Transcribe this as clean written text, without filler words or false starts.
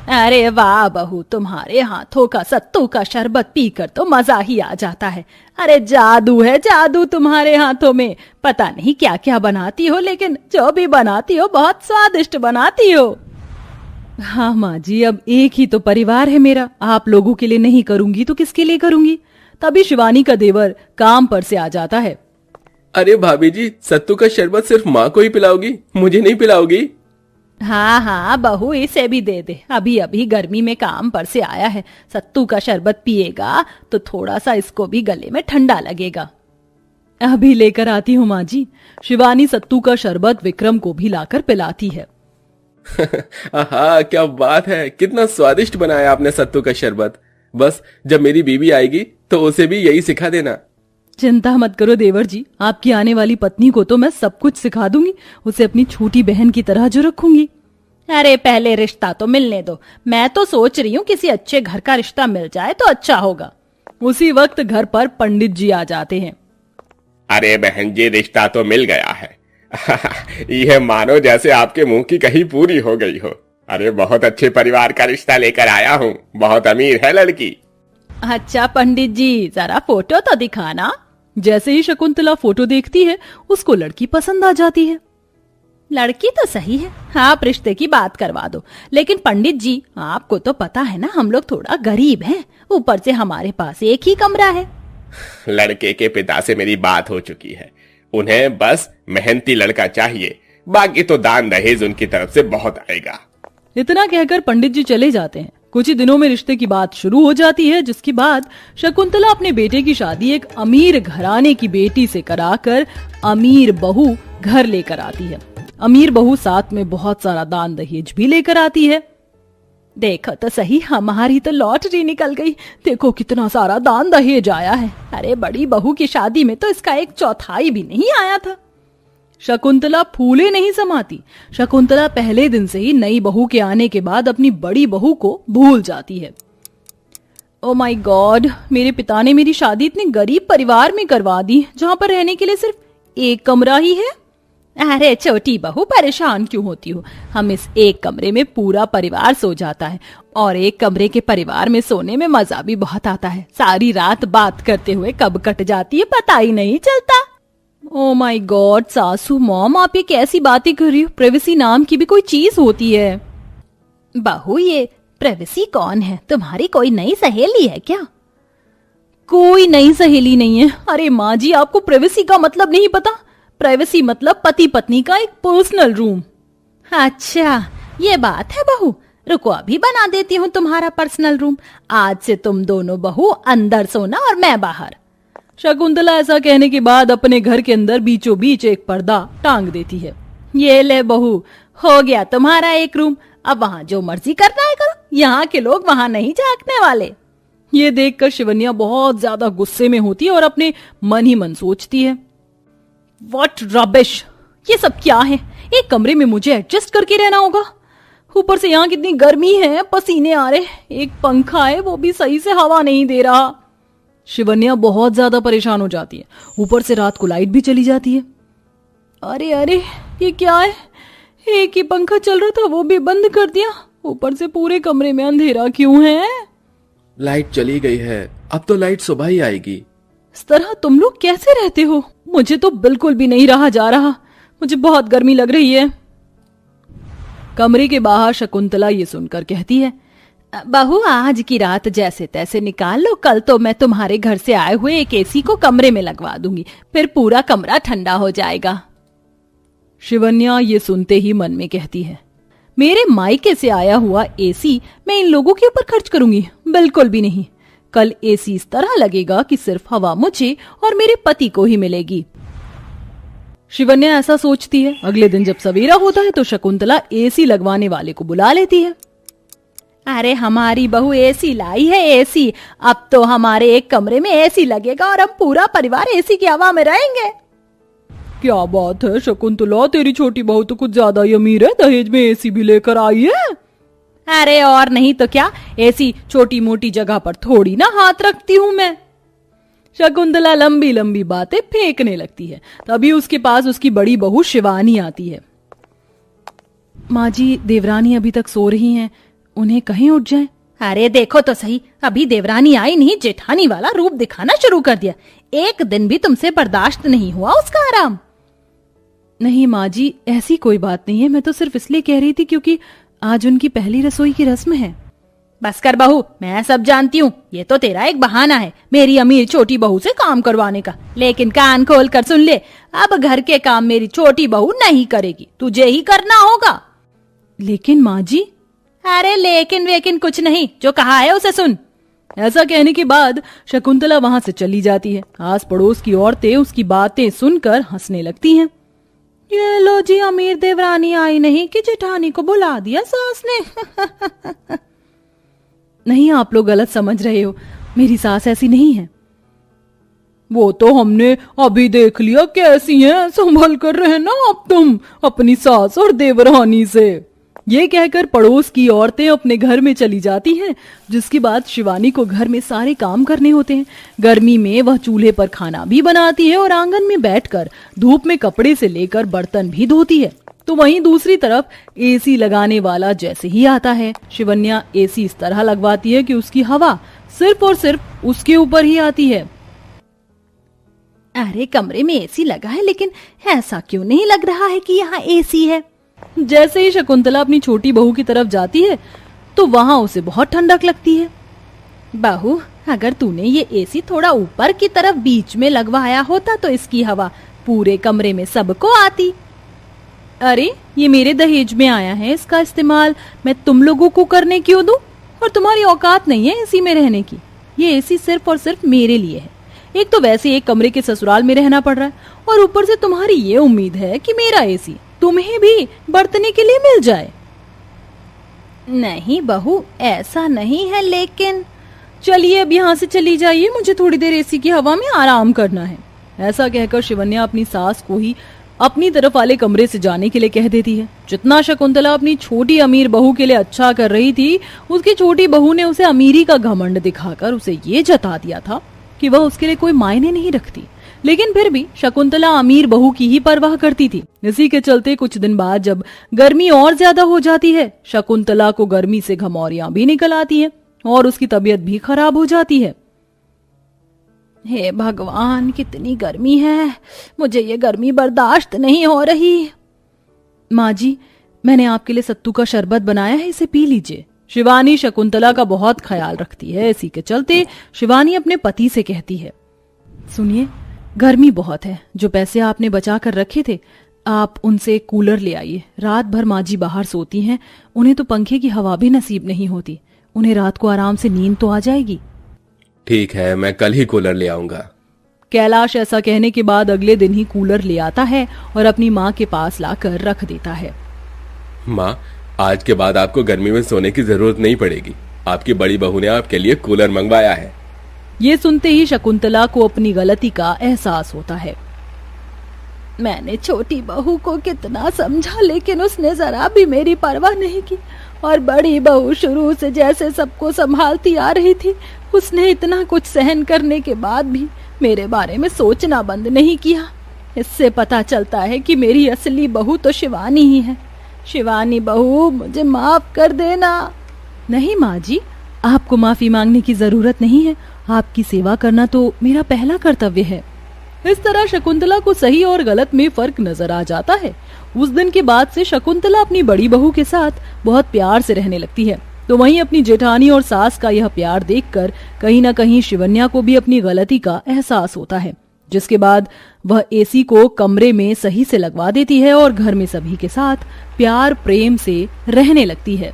अरे वाह बहू, तुम्हारे हाथों का सत्तू का शरबत पीकर तो मजा ही आ जाता है। अरे जादू है जादू तुम्हारे हाथों में। पता नहीं क्या क्या बनाती हो, लेकिन जो भी बनाती हो बहुत स्वादिष्ट बनाती हो। हाँ माँ जी, अब एक ही तो परिवार है मेरा, आप लोगों के लिए नहीं करूंगी तो किसके लिए करूंगी। तभी शिवानी का देवर काम पर से आ जाता है। अरे भाभी जी, सत्तू का शरबत सिर्फ माँ को ही पिलाओगी, मुझे नहीं पिलाओगी? हाँ हाँ बहू, इसे भी दे दे, अभी अभी गर्मी में काम पर से आया है, सत्तू का शरबत पिएगा तो थोड़ा सा इसको भी गले में ठंडा लगेगा। अभी लेकर आती हूँ माँ जी। शिवानी सत्तू का शरबत विक्रम को भी लाकर पिलाती है। आहा, क्या बात है, कितना स्वादिष्ट बनाया आपने सत्तू का शरबत। बस जब मेरी बीवी आएगी तो उसे भी यही सिखा देना। चिंता मत करो देवर जी, आपकी आने वाली पत्नी को तो मैं सब कुछ सिखा दूंगी, उसे अपनी छोटी बहन की तरह जो रखूंगी। अरे पहले रिश्ता तो मिलने दो, मैं तो सोच रही हूँ किसी अच्छे घर का रिश्ता मिल जाए तो अच्छा होगा। उसी वक्त घर पर पंडित जी आ जाते हैं। अरे बहन जी, रिश्ता तो मिल गया है। यह मानो जैसे आपके मुंह की कहीं पूरी हो गई हो। अरे बहुत अच्छे परिवार का रिश्ता लेकर आया हूँ, बहुत अमीर है लड़की। अच्छा पंडित जी, जरा फोटो तो दिखाना। जैसे ही शकुंतला फोटो देखती है, उसको लड़की पसंद आ जाती है। लड़की तो सही है, आप रिश्ते की बात करवा दो। लेकिन पंडित जी, आपको तो पता है ना, हम लोग थोड़ा गरीब हैं, ऊपर से हमारे पास एक ही कमरा है। लड़के के पिता से मेरी बात हो चुकी है, उन्हें बस मेहनती लड़का चाहिए, बाकी तो दान दहेज उनकी तरफ से बहुत आएगा। इतना कहकर पंडित जी चले जाते हैं। कुछ ही दिनों में रिश्ते की बात शुरू हो जाती है, जिसके बाद शकुंतला अपने बेटे की शादी एक अमीर घराने की बेटी से कराकर अमीर बहू घर लेकर आती है। अमीर बहू साथ में बहुत सारा दान दहेज भी लेकर आती है। देखो तो सही, हमारी तो लॉटरी निकल गई, देखो कितना सारा दान दहेज आया है। अरे बड़ी बहू की शादी में तो इसका 1/4 भी नहीं आया था। शकुंतला फूले नहीं समाती। शकुंतला पहले दिन से ही नई बहू के आने के बाद अपनी बड़ी बहू को भूल जाती है। ओ माय गॉड, मेरे पिता ने मेरी शादी इतने गरीब परिवार में करवा दी, जहां पर रहने के लिए सिर्फ एक कमरा ही है। अरे छोटी बहू, परेशान क्यों होती हो, हम इस एक कमरे में पूरा परिवार सो जाता है, और एक कमरे के परिवार में सोने में मजा भी बहुत आता है। सारी रात बात करते हुए कब कट जाती है पता ही नहीं चलता। ओ माय गॉड सासू मॉम, आप ये कैसी बातें कर रही हो, प्राइवेसी नाम की भी कोई चीज होती है। बहू, ये प्राइवेसी कौन है, तुम्हारी कोई नई सहेली है क्या? कोई नई सहेली नहीं है। अरे माँ जी, आपको प्राइवेसी का मतलब नहीं पता? प्राइवेसी मतलब पति पत्नी का एक पर्सनल रूम। अच्छा ये बात है बहू, रुको अभी बना देती हूँ तुम्हारा पर्सनल रूम। आज से तुम दोनों बहू अंदर सोना और मैं बाहर। शकुंतला ऐसा कहने के बाद अपने घर के अंदर बीचों बीच एक पर्दा टांग देती है। ये ले बहू, हो गया तुम्हारा एक रूम, अब वहां जो मर्जी करना है करो, यहाँ के लोग वहां नहीं झांकने वाले। ये देखकर शिवन्या बहुत ज्यादा गुस्से में होती है और अपने मन ही मन सोचती है, व्हाट रबिश, ये सब क्या है, एक कमरे में मुझे एडजस्ट करके रहना होगा। ऊपर से यहाँ कितनी गर्मी है, पसीने आ रहे, एक पंखा है वो भी सही से हवा नहीं दे रहा। शिवन्या बहुत ज्यादा परेशान हो जाती है। ऊपर से रात को लाइट भी चली जाती है। अरे अरे ये क्या है, एक ही पंखा चल रहा था वो भी बंद कर दिया, ऊपर से पूरे कमरे में अंधेरा क्यों है? लाइट चली गई है, अब तो लाइट सुबह ही आएगी। इस तरह तुम लोग कैसे रहते हो? मुझे तो बिल्कुल भी नहीं रहा जा रहा, मुझे बहुत गर्मी लग रही है। कमरे के बाहर शकुंतला ये सुनकर कहती है, बहू आज की रात जैसे तैसे निकाल लो, कल तो मैं तुम्हारे घर से आए हुए एक एसी को कमरे में लगवा दूंगी, फिर पूरा कमरा ठंडा हो जाएगा। शिवन्या ये सुनते ही मन में कहती है, मेरे मायके से आया हुआ एसी मैं इन लोगों के ऊपर खर्च करूंगी? बिल्कुल भी नहीं। कल एसी इस तरह लगेगा कि सिर्फ हवा मुझे और मेरे पति को ही मिलेगी। शिवन्या ऐसा सोचती है। अगले दिन जब सवेरा होता है तो शकुंतला एसी लगवाने वाले को बुला लेती है। अरे हमारी बहू एसी लाई है, एसी, अब तो हमारे एक कमरे में एसी लगेगा और हम पूरा परिवार एसी की हवा में रहेंगे। क्या बात है शकुंतला, तेरी छोटी बहू तो कुछ ज्यादा ही अमीर है, दहेज में एसी भी लेकर आई है। अरे और नहीं तो क्या, ऐसी छोटी मोटी जगह पर थोड़ी ना हाथ रखती हूं मैं। शकुंतला लंबी लंबी बातें फेंकने लगती है। तभी उसके पास उसकी बड़ी बहू शिवानी आती है। माँ जी, देवरानी अभी तक सो रही हैं, उन्हें कहीं उठ जाए। अरे देखो तो सही, अभी देवरानी आई नहीं, जेठानी वाला रूप दिखाना शुरू कर दिया। एक दिन भी तुमसे बर्दाश्त नहीं हुआ उसका आराम। नहीं माँ जी, ऐसी कोई बात नहीं है, मैं तो सिर्फ इसलिए कह रही थी क्योंकि आज उनकी पहली रसोई की रस्म है। बस कर बहू, मैं सब जानती हूँ, ये तो तेरा एक बहाना है मेरी अमीर छोटी बहू से काम करवाने का। लेकिन कान खोल कर सुन ले, अब घर के काम मेरी छोटी बहू नहीं करेगी, तुझे ही करना होगा। लेकिन माँ जी। अरे लेकिन वेकिन कुछ नहीं, जो कहा है उसे सुन। ऐसा कहने के बाद शकुंतला वहां से चली जाती है। आस पड़ोस की औरतें उसकी बातें सुनकर हंसने लगती हैं। ये लो जी, अमीर देवरानी आई नहीं कि जेठानी को बुला दिया सास ने। नहीं, आप लोग गलत समझ रहे हो, मेरी सास ऐसी नहीं है। वो तो हमने अभी देख लिया कैसी हैं, संभल कर रहना अब तुम अपनी सास और देवरानी से। ये कहकर पड़ोस की औरतें अपने घर में चली जाती हैं, जिसके बाद शिवानी को घर में सारे काम करने होते हैं। गर्मी में वह चूल्हे पर खाना भी बनाती है और आंगन में बैठकर धूप में कपड़े से लेकर बर्तन भी धोती है। तो वहीं दूसरी तरफ एसी लगाने वाला जैसे ही आता है, शिवन्या एसी इस तरह लगवाती है कि उसकी हवा सिर्फ और सिर्फ उसके ऊपर ही आती है। अरे कमरे में एसी लगा है, लेकिन ऐसा क्यों नहीं लग रहा है कि यहाँ एसी है। जैसे ही शकुंतला अपनी छोटी बहू की तरफ जाती है तो वहां उसे बहुत ठंडक लगती है। बहू, अगर तूने ये एसी थोड़ा ऊपर की तरफ बीच में लगवाया होता तो इसकी हवा पूरे कमरे में सबको आती। अरे ये मेरे दहेज में आया है, इसका इस्तेमाल मैं तुम लोगों को करने क्यों दूं? और तुम्हारी औकात नहीं है एसी में रहने की। ये एसी सिर्फ और सिर्फ मेरे लिए है। एक तो वैसे एक कमरे के ससुराल में रहना पड़ रहा है और ऊपर से तुम्हारी ये उम्मीद है कि मेरा एसी तुम्हें भी बरतने के लिए मिल जाए। नहीं बहू, ऐसा नहीं है, लेकिन चलिए अब यहाँ से चली जाइए, मुझे थोड़ी देर एसी की हवा में आराम करना है। ऐसा कहकर शिवन्या अपनी सास को ही अपनी तरफ वाले कमरे से जाने के लिए कह देती है। जितना शकुंतला अपनी छोटी अमीर बहू के लिए अच्छा कर रही थी, उसकी छोटी बहू ने उसे अमीरी का घमंड दिखाकर उसे ये जता दिया था कि वह उसके लिए कोई मायने नहीं रखती। लेकिन फिर भी शकुंतला अमीर बहू की ही परवाह करती थी। इसी के चलते कुछ दिन बाद जब गर्मी और ज्यादा हो जाती है, शकुंतला को गर्मी से घमौरियां भी निकल आती हैं और उसकी तबीयत भी खराब हो जाती है। हे भगवान, कितनी गर्मी है, मुझे ये गर्मी बर्दाश्त नहीं हो रही। माँ जी, मैंने आपके लिए सत्तू का शरबत बनाया है, इसे पी लीजिए। शिवानी शकुंतला का बहुत ख्याल रखती है। इसी के चलते शिवानी अपने पति से कहती है, सुनिए, गर्मी बहुत है, जो पैसे आपने बचा कर रखे थे आप उनसे कूलर ले आइए। रात भर माँ जी बाहर सोती हैं, उन्हें तो पंखे की हवा भी नसीब नहीं होती। उन्हें रात को आराम से नींद तो आ जाएगी। ठीक है, मैं कल ही कूलर ले आऊंगा। कैलाश ऐसा कहने के बाद अगले दिन ही कूलर ले आता है और अपनी माँ के पास लाकर रख देता है। माँ, आज के बाद आपको गर्मी में सोने की जरूरत नहीं पड़ेगी। आपकी बड़ी बहू ने आपके लिए कूलर मंगवाया है। ये सुनते ही शकुंतला को अपनी गलती का एहसास होता है। मैंने छोटी बहू को कितना समझा, लेकिन उसने जरा भी मेरी परवाह नहीं की। और बड़ी बहू शुरू से जैसे सबको संभालती आ रही थी, उसने इतना कुछ सहन करने के बाद भी मेरे बारे में सोचना बंद नहीं किया। इससे पता चलता है कि मेरी असली बहू तो शिवानी ही है। शिवानी बहू, मुझे माफ कर देना। नहीं माँ जी, आपको माफी मांगने की जरूरत नहीं है। आपकी सेवा करना तो मेरा पहला कर्तव्य है। इस तरह शकुंतला को सही और गलत में फर्क नजर आ जाता है। उस दिन के बाद से शकुंतला अपनी बड़ी बहू के साथ बहुत प्यार से रहने लगती है। तो वहीं अपनी जेठानी और सास का यह प्यार देखकर कहीं न कहीं शिवन्या को भी अपनी गलती का एहसास होता है, जिसके बाद वह एसी को कमरे में सही से लगवा देती है और घर में सभी के साथ प्यार प्रेम से रहने लगती है।